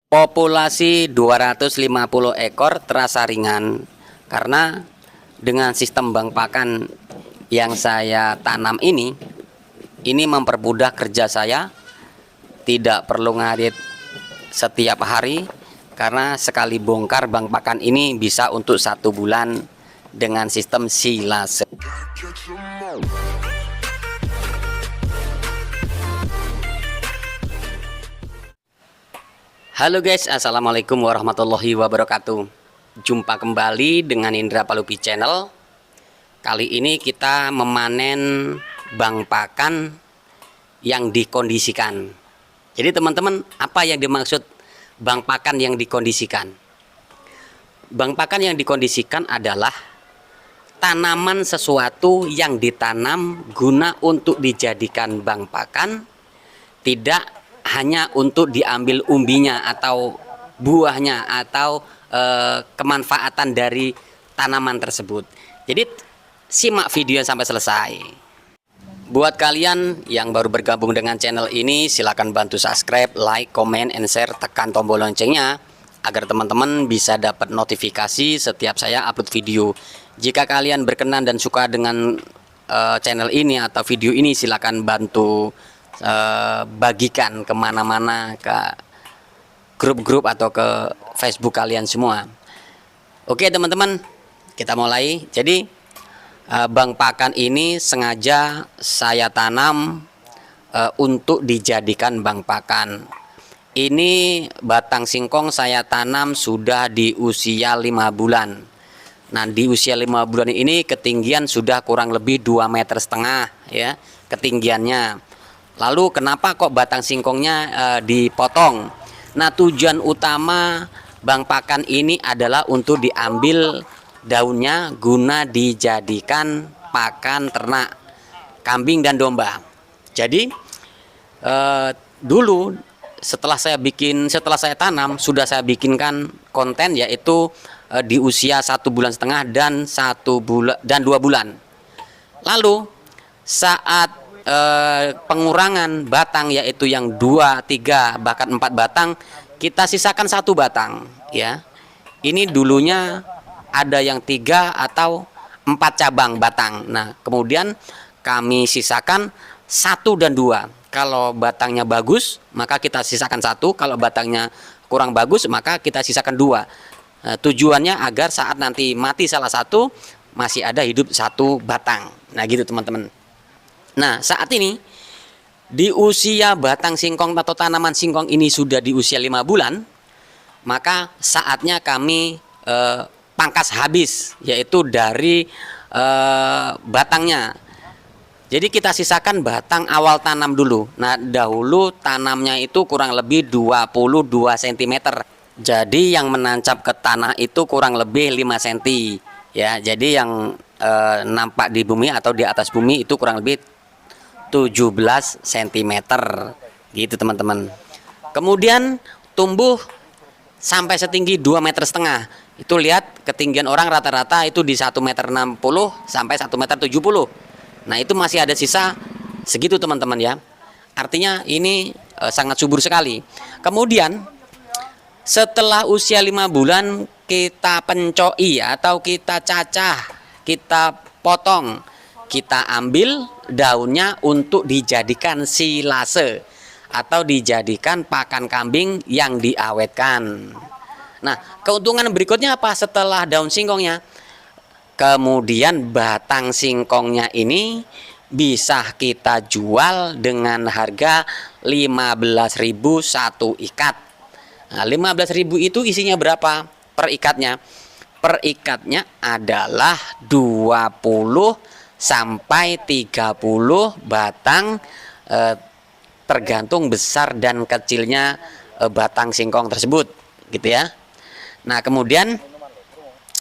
Populasi 250 ekor terasa ringan karena dengan sistem bank pakan yang saya tanam ini mempermudah kerja saya, tidak perlu ngarit setiap hari karena sekali bongkar bank pakan ini bisa untuk 1 bulan dengan sistem silase. Halo guys, assalamualaikum warahmatullahi wabarakatuh. Jumpa kembali dengan Indra Palupi Channel. Kali ini kita memanen bank pakan yang dikondisikan. Jadi teman-teman, apa yang dimaksud bank pakan yang dikondisikan? Bank pakan yang dikondisikan adalah tanaman sesuatu yang ditanam guna untuk dijadikan bank pakan, tidak hanya untuk diambil umbinya atau buahnya atau kemanfaatan dari tanaman tersebut. Jadi simak video sampai selesai. Buat kalian yang baru bergabung dengan channel ini, silakan bantu subscribe, like, comment, and share, tekan tombol loncengnya agar teman-teman bisa dapat notifikasi setiap saya upload video. Jika kalian berkenan dan suka dengan channel ini atau video ini, silakan bantu bagikan kemana-mana, ke grup-grup atau ke Facebook kalian semua. Oke teman-teman, kita mulai. Jadi bank pakan ini sengaja saya tanam untuk dijadikan bank pakan. Ini batang singkong saya tanam sudah di usia 5 bulan. Nah, di usia 5 bulan ini ketinggian sudah kurang lebih 2,5 meter ya ketinggiannya. Lalu kenapa kok batang singkongnya dipotong? Nah, tujuan utama bank pakan ini adalah untuk diambil daunnya guna dijadikan pakan ternak kambing dan domba. Jadi dulu setelah saya tanam sudah saya bikinkan konten, yaitu di usia 1,5 bulan dan 2 bulan. Lalu saat pengurangan batang, yaitu yang 2, 3, bahkan 4 batang, kita sisakan 1 batang ya. Ini dulunya ada yang 3 atau 4 cabang batang. Nah, kemudian kami sisakan 1 dan 2. Kalau batangnya bagus maka kita sisakan 1, kalau batangnya kurang bagus maka kita sisakan 2. Tujuannya agar saat nanti mati salah satu masih ada hidup 1 batang. Nah gitu teman-teman. Nah, saat ini di usia batang singkong atau tanaman singkong ini sudah di usia 5 bulan, maka saatnya kami pangkas habis, yaitu dari batangnya. Jadi kita sisakan batang awal tanam dulu. Nah, dahulu tanamnya itu kurang lebih 22 cm. Jadi yang menancap ke tanah itu kurang lebih 5 cm. Ya, jadi yang nampak di bumi atau di atas bumi itu kurang lebih 17 cm gitu teman-teman. Kemudian tumbuh sampai setinggi 2,5 meter. Itu lihat ketinggian orang rata-rata itu di 1,60 meter sampai 1,70 meter. Nah, itu masih ada sisa segitu teman-teman ya. Artinya ini sangat subur sekali. Kemudian setelah usia 5 bulan kita pencoi atau kita cacah, kita potong, kita ambil daunnya untuk dijadikan silase atau dijadikan pakan kambing yang diawetkan. Nah, keuntungan berikutnya apa setelah daun singkongnya? Kemudian batang singkongnya ini bisa kita jual dengan harga 15.000 1 ikat. Nah, 15.000 itu isinya berapa per ikatnya? Per ikatnya adalah 20 sampai 30 batang, tergantung besar dan kecilnya batang singkong tersebut gitu ya. Nah, kemudian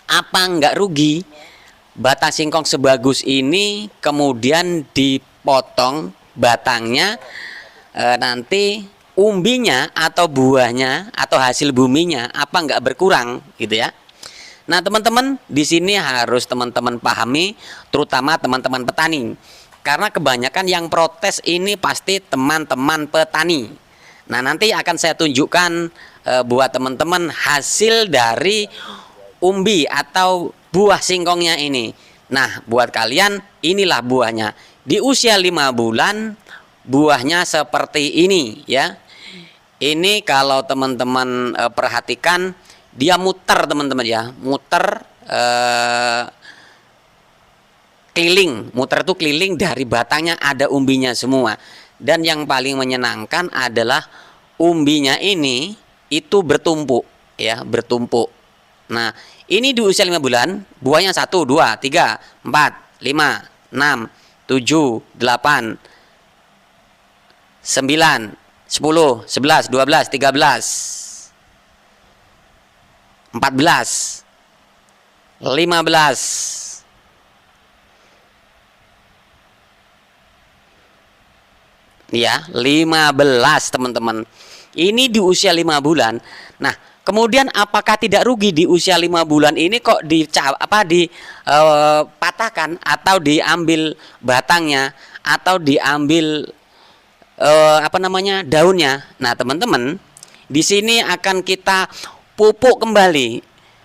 apa nggak rugi batang singkong sebagus ini kemudian dipotong batangnya, nanti umbinya atau buahnya atau hasil buminya apa nggak berkurang gitu ya. Nah teman-teman, di sini harus teman-teman pahami, terutama teman-teman petani, karena kebanyakan yang protes ini pasti teman-teman petani. Nah, nanti akan saya tunjukkan buat teman-teman hasil dari umbi atau buah singkongnya ini. Nah, buat kalian inilah buahnya. Di usia 5 bulan buahnya seperti ini ya. Ini kalau teman-teman perhatikan dia muter teman-teman ya, muter keliling, muter itu keliling, dari batangnya ada umbinya semua. Dan yang paling menyenangkan adalah umbinya ini itu bertumpuk ya, bertumpuk. Nah, ini di usia 5 bulan buahnya 1, 2, 3, 4, 5, 6, 7, 8, 9, 10, 11, 12, 13, 14, 15, ya 15 teman-teman. Ini di usia 5 bulan. Nah, kemudian apakah tidak rugi di usia 5 bulan ini kok dipatahkan atau diambil batangnya atau diambil daunnya. Nah, teman-teman, di sini akan kita pupuk kembali.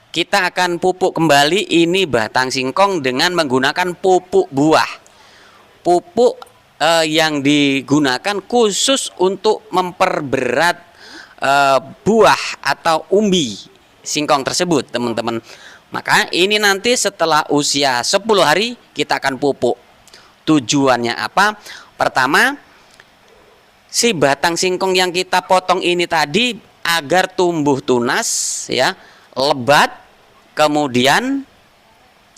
Kita akan pupuk kembali ini batang singkong dengan menggunakan pupuk buah. Pupuk yang digunakan khusus untuk memperberat buah atau umbi singkong tersebut, teman-teman. Maka ini nanti setelah usia 10 hari kita akan pupuk. Tujuannya apa? Pertama, si batang singkong yang kita potong ini tadi agar tumbuh tunas ya, lebat, kemudian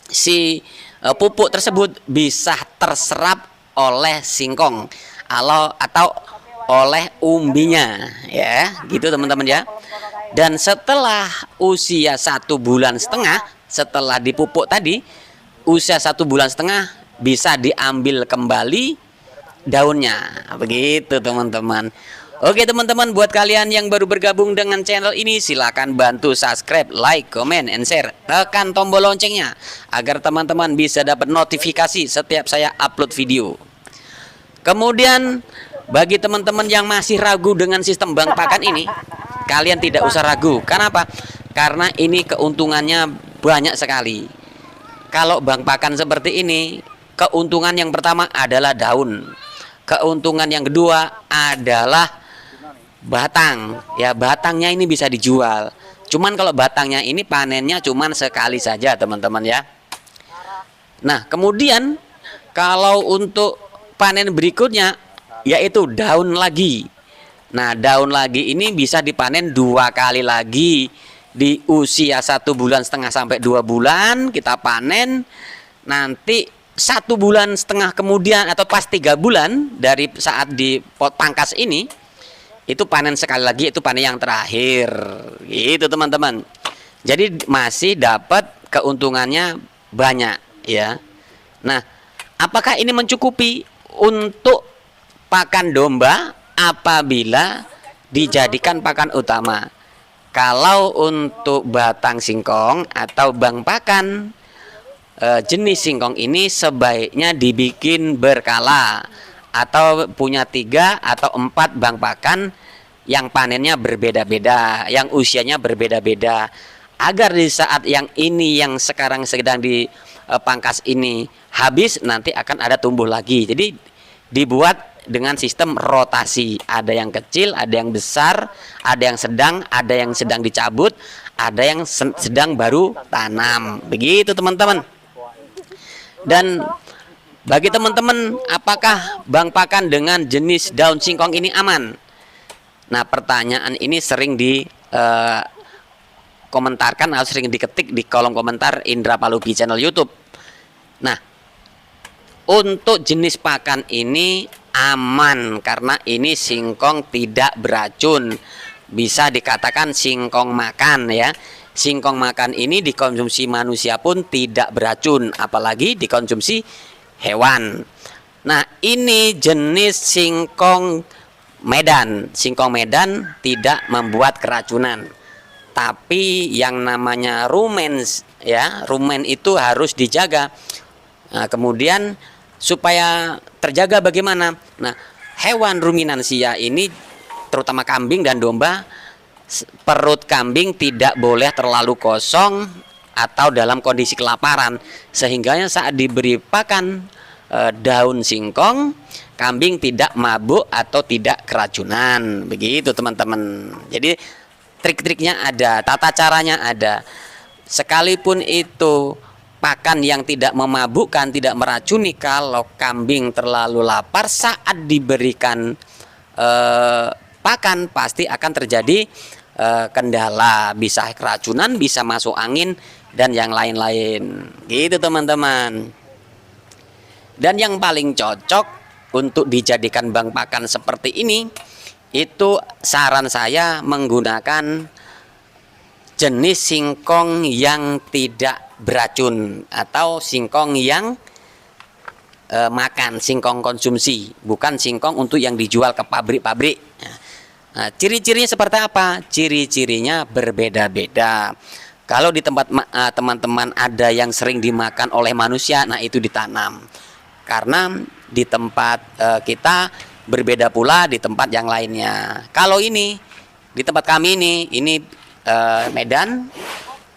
si pupuk tersebut bisa terserap oleh singkong atau oleh umbinya ya, gitu teman-teman ya. Dan setelah usia 1,5 bulan setelah dipupuk tadi, usia 1,5 bulan bisa diambil kembali daunnya, begitu teman-teman. Oke teman-teman, buat kalian yang baru bergabung dengan channel ini, silakan bantu subscribe, like, comment, and share. Tekan tombol loncengnya agar teman-teman bisa dapat notifikasi setiap saya upload video. Kemudian bagi teman-teman yang masih ragu dengan sistem bank pakan ini, kalian tidak usah ragu. Kenapa? Karena ini keuntungannya banyak sekali. Kalau bank pakan seperti ini, keuntungan yang pertama adalah daun. Keuntungan yang kedua adalah batang. Ya, batangnya ini bisa dijual. Cuman kalau batangnya ini panennya cuman sekali saja, teman-teman ya. Nah, kemudian kalau untuk panen berikutnya yaitu daun lagi. Nah, daun lagi ini bisa dipanen 2 kali lagi. Di usia 1,5 bulan sampai 2 bulan kita panen. Nanti 1,5 bulan kemudian atau pas 3 bulan dari saat dipangkas ini, itu panen sekali lagi, itu panen yang terakhir gitu teman-teman. Jadi masih dapat keuntungannya banyak ya. Nah, apakah ini mencukupi untuk pakan domba apabila dijadikan pakan utama? Kalau untuk batang singkong atau bank pakan jenis singkong ini sebaiknya dibikin berkala atau punya 3 atau 4 bank pakan yang panennya berbeda-beda, yang usianya berbeda-beda, agar di saat yang ini yang sekarang sedang dipangkas ini habis, nanti akan ada tumbuh lagi. Jadi dibuat dengan sistem rotasi, ada yang kecil, ada yang besar, ada yang sedang dicabut, ada yang sedang baru tanam, begitu teman-teman. Dan bagi teman-teman, apakah bank pakan dengan jenis daun singkong ini aman? Nah, pertanyaan ini sering dikomentarkan atau sering diketik di kolom komentar Indra Palubi channel YouTube. Nah, untuk jenis pakan ini aman karena ini singkong tidak beracun. Bisa dikatakan singkong makan ya. Singkong makan ini dikonsumsi manusia pun tidak beracun, apalagi dikonsumsi hewan. Nah, ini jenis singkong Medan. Singkong Medan tidak membuat keracunan. Tapi yang namanya rumen ya, rumen itu harus dijaga. Nah, kemudian supaya terjaga bagaimana? Nah, hewan ruminansia ini terutama kambing dan domba perut kambing tidak boleh terlalu kosong atau dalam kondisi kelaparan, sehingga saat diberi pakan daun singkong, kambing tidak mabuk atau tidak keracunan. Begitu teman-teman. Jadi trik-triknya ada, tata caranya ada. Sekalipun itu pakan yang tidak memabukkan, tidak meracuni, kalau kambing terlalu lapar saat diberikan pakan pasti akan terjadi kendala, bisa keracunan, bisa masuk angin dan yang lain-lain. Gitu teman-teman. Dan yang paling cocok untuk dijadikan bank pakan seperti ini, itu saran saya menggunakan jenis singkong yang tidak beracun atau singkong yang makan, singkong konsumsi, bukan singkong untuk yang dijual ke pabrik-pabrik. Nah, ciri-cirinya seperti apa? Ciri-cirinya berbeda-beda. Kalau di tempat teman-teman ada yang sering dimakan oleh manusia, nah itu ditanam. Karena di tempat kita berbeda pula di tempat yang lainnya. Kalau ini di tempat kami ini Medan,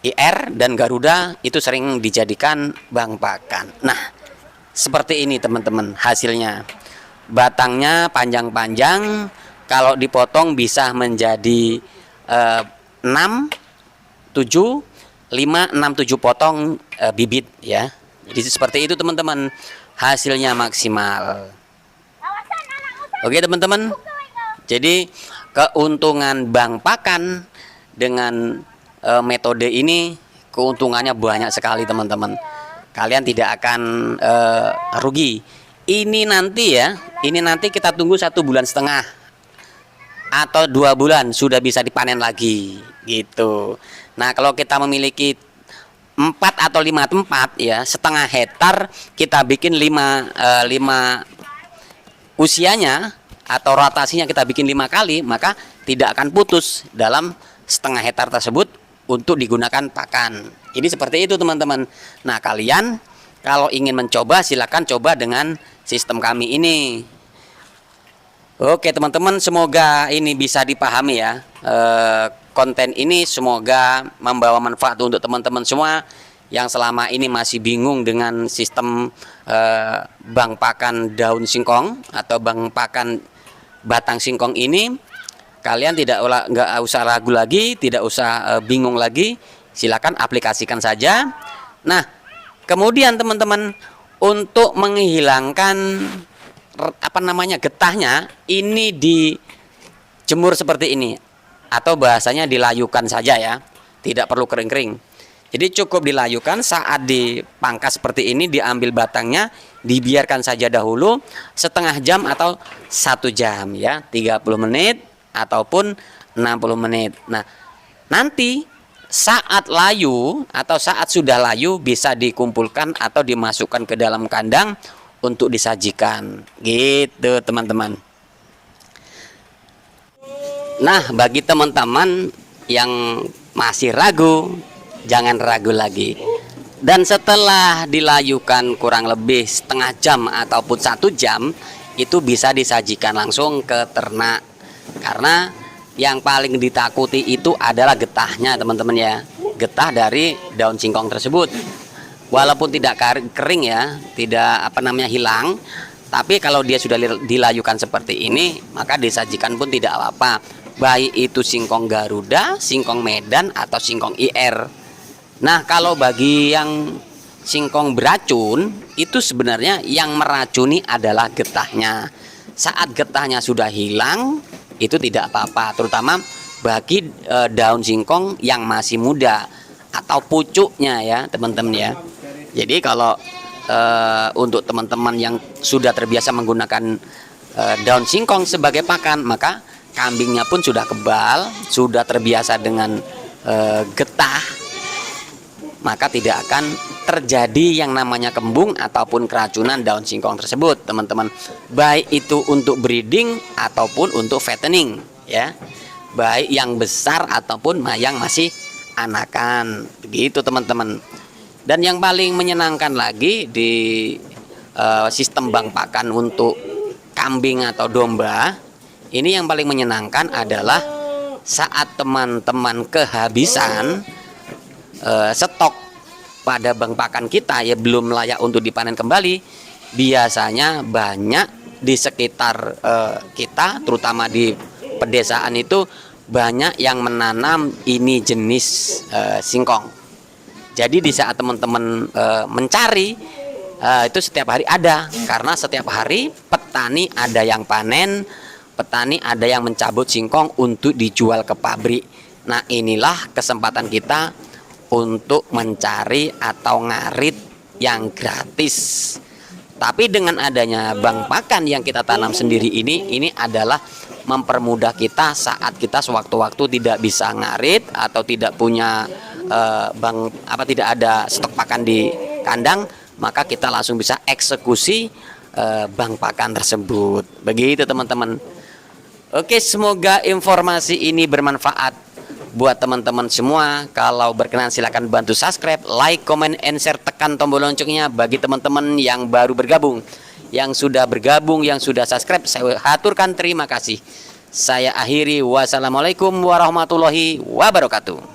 IR dan Garuda itu sering dijadikan bank pakan. Nah, seperti ini teman-teman hasilnya. Batangnya panjang-panjang, kalau dipotong bisa menjadi 6, 7, 5, 6, 7 potong bibit ya. Jadi seperti itu teman-teman, hasilnya maksimal. Oke teman-teman. Jadi keuntungan bank pakan dengan metode ini, keuntungannya banyak sekali teman-teman. Kalian tidak akan rugi. Ini nanti kita tunggu 1,5 bulan atau 2 bulan sudah bisa dipanen lagi gitu. Nah, kalau kita memiliki 4 atau 5 tempat ya, setengah hektar, kita bikin 5 usianya atau rotasinya kita bikin 5 kali, maka tidak akan putus dalam setengah hektar tersebut untuk digunakan pakan. Jadi seperti itu teman-teman. Nah, kalian kalau ingin mencoba silakan coba dengan sistem kami ini. Oke teman-teman, semoga ini bisa dipahami ya. Konten ini semoga membawa manfaat untuk teman-teman semua yang selama ini masih bingung dengan sistem bank pakan daun singkong atau bank pakan batang singkong ini. Kalian nggak usah ragu lagi, tidak usah bingung lagi. Silakan aplikasikan saja. Nah, kemudian teman-teman, untuk menghilangkan getahnya, ini dijemur seperti ini atau bahasanya dilayukan saja ya, tidak perlu kering-kering. Jadi cukup dilayukan. Saat dipangkas seperti ini, diambil batangnya, dibiarkan saja dahulu setengah jam atau 1 jam ya, 30 menit ataupun 60 menit. Nah, nanti saat layu atau saat sudah layu bisa dikumpulkan atau dimasukkan ke dalam kandang untuk disajikan gitu teman-teman. Nah, bagi teman-teman yang masih ragu, jangan ragu lagi. Dan setelah dilayukan kurang lebih setengah jam ataupun 1 jam, itu bisa disajikan langsung ke ternak. Karena yang paling ditakuti itu adalah getahnya teman-teman ya, getah dari daun singkong tersebut. Walaupun tidak kering ya, tidak hilang, tapi kalau dia sudah dilayukan seperti ini, maka disajikan pun tidak apa-apa. Baik itu singkong Garuda, singkong Medan atau singkong IR. Nah, kalau bagi yang singkong beracun, itu sebenarnya yang meracuni adalah getahnya. Saat getahnya sudah hilang, itu tidak apa-apa, terutama bagi daun singkong yang masih muda atau pucuknya ya teman-teman ya. Jadi kalau untuk teman-teman yang sudah terbiasa menggunakan daun singkong sebagai pakan, maka kambingnya pun sudah kebal, sudah terbiasa dengan getah, maka tidak akan terjadi yang namanya kembung ataupun keracunan daun singkong tersebut teman-teman. Baik itu untuk breeding ataupun untuk fattening ya, baik yang besar ataupun yang masih anakan, begitu teman-teman. Dan yang paling menyenangkan lagi di sistem bank pakan untuk kambing atau domba ini, yang paling menyenangkan adalah saat teman-teman kehabisan stok pada bank pakan kita ya belum layak untuk dipanen kembali, biasanya banyak di sekitar kita, terutama di pedesaan itu banyak yang menanam ini jenis singkong. Jadi di saat teman-teman mencari itu setiap hari ada, karena setiap hari petani ada yang panen, petani ada yang mencabut singkong untuk dijual ke pabrik. Nah, inilah kesempatan kita untuk mencari atau ngarit yang gratis. Tapi dengan adanya bank pakan yang kita tanam sendiri ini adalah mempermudah kita saat kita sewaktu-waktu tidak bisa ngarit atau tidak punya tidak ada stok pakan di kandang, maka kita langsung bisa eksekusi bank pakan tersebut. Begitu teman-teman. Oke, semoga informasi ini bermanfaat buat teman-teman semua. Kalau berkenan silakan bantu subscribe, like, comment, and share, tekan tombol loncengnya bagi teman-teman yang baru bergabung. Yang sudah bergabung, yang sudah subscribe, saya haturkan terima kasih. Saya akhiri, wassalamualaikum warahmatullahi wabarakatuh.